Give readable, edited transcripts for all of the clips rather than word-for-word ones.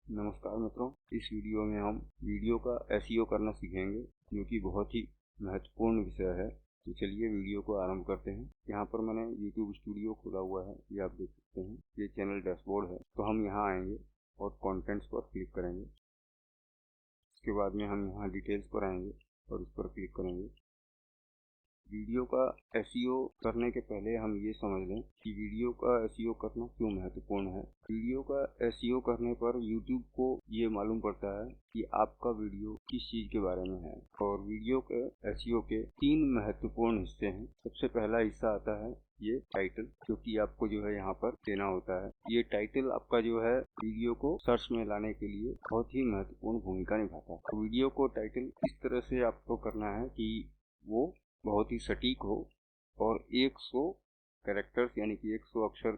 नमस्कार मित्रों, इस वीडियो में हम वीडियो का एसईओ करना सीखेंगे जो कि बहुत ही महत्वपूर्ण विषय है। तो चलिए वीडियो को आरंभ करते हैं। यहाँ पर मैंने YouTube स्टूडियो खोला हुआ है, ये आप देख सकते हैं। ये चैनल डैशबोर्ड है। तो हम यहाँ आएंगे और कंटेंट्स पर क्लिक करेंगे। इसके बाद में हम यहाँ डिटेल्स पर आएंगे और इस पर क्लिक करेंगे। वीडियो का एसईओ करने के पहले हम ये समझ लें कि वीडियो का एसईओ करना क्यों महत्वपूर्ण है। वीडियो का एसईओ करने पर YouTube को ये मालूम पड़ता है कि आपका वीडियो किस चीज़ के बारे में है। और वीडियो के एसईओ के 3 महत्वपूर्ण हिस्से हैं। सबसे पहला हिस्सा आता है ये टाइटल, जो कि आपको जो है यहाँ पर देना होता है। ये टाइटल आपका जो है वीडियो को सर्च में लाने के लिए बहुत ही महत्वपूर्ण भूमिका निभाता है। तो वीडियो को टाइटल इस तरह से आपको करना है कि वो बहुत ही सटीक हो और 100 कैरेक्टर्स यानी कि 100 अक्षर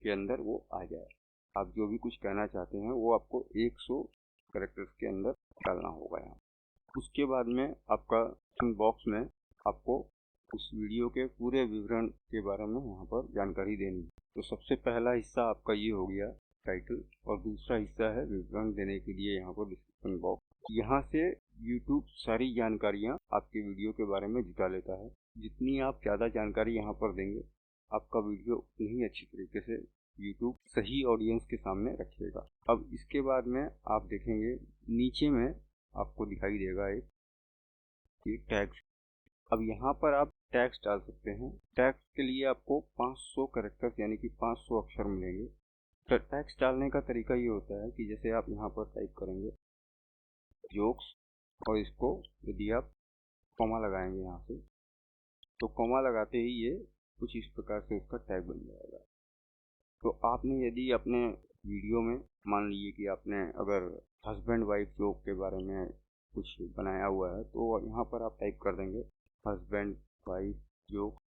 के अंदर वो आ जाए। आप जो भी कुछ कहना चाहते हैं वो आपको 100 कैरेक्टर्स के अंदर डालना होगा यहाँ। उसके बाद में आपका बॉक्स में आपको उस वीडियो के पूरे विवरण के बारे में यहाँ पर जानकारी देनी है। तो सबसे पहला हिस्सा आपका ये हो गया टाइटल, और दूसरा हिस्सा है विवरण देने के लिए यहाँ पर डिस्क्रिप्शन बॉक्स। यहाँ से YouTube सारी जानकारियाँ आपके वीडियो के बारे में जुटा लेता है। जितनी आप ज़्यादा जानकारी यहाँ पर देंगे, आपका वीडियो उतनी ही अच्छी तरीके से YouTube सही ऑडियंस के सामने रखेगा। अब इसके बाद में आप देखेंगे नीचे में आपको दिखाई देगा एक टैग्स। अब यहाँ पर आप टैग्स डाल सकते हैं। टैग्स के लिए आपको 500 कैरेक्टर्स यानी कि 500 अक्षर मिलेंगे। तो टैग्स डालने का तरीका ये होता है कि जैसे आप यहाँ पर टाइप करेंगे जोक्स, और इसको यदि आप कॉमा लगाएंगे यहाँ से, तो कॉमा लगाते ही ये कुछ इस प्रकार से उसका टैग बन जाएगा। तो आपने यदि अपने वीडियो में मान लीजिए कि आपने अगर हस्बैंड वाइफ जोक के बारे में कुछ बनाया हुआ है, तो यहाँ पर आप टाइप कर देंगे हस्बैंड वाइफ जोक,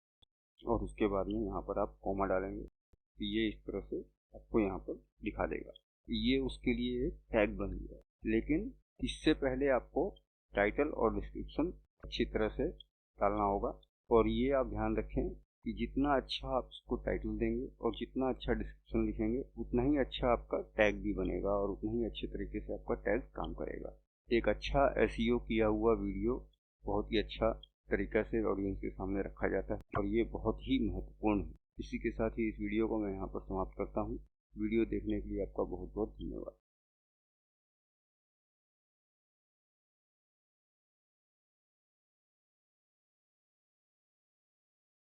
और उसके बाद में यहाँ पर आप कॉमा डालेंगे। तो ये इस तरह से आपको यहाँ पर दिखा देगा। ये उसके लिए एक टैग बन गया। लेकिन इससे पहले आपको टाइटल और डिस्क्रिप्शन अच्छी तरह से डालना होगा। और ये आप ध्यान रखें कि जितना अच्छा आप उसको टाइटल देंगे और जितना अच्छा डिस्क्रिप्शन लिखेंगे, उतना ही अच्छा आपका टैग भी बनेगा और उतना ही अच्छे तरीके से आपका टैग काम करेगा। एक अच्छा एसईओ किया हुआ वीडियो बहुत ही अच्छा तरीका से ऑडियंस के सामने रखा जाता है, और ये बहुत ही महत्वपूर्ण है। इसी के साथ ही इस वीडियो को मैं यहाँ पर समाप्त करता हूँ। वीडियो देखने के लिए आपका बहुत बहुत धन्यवाद।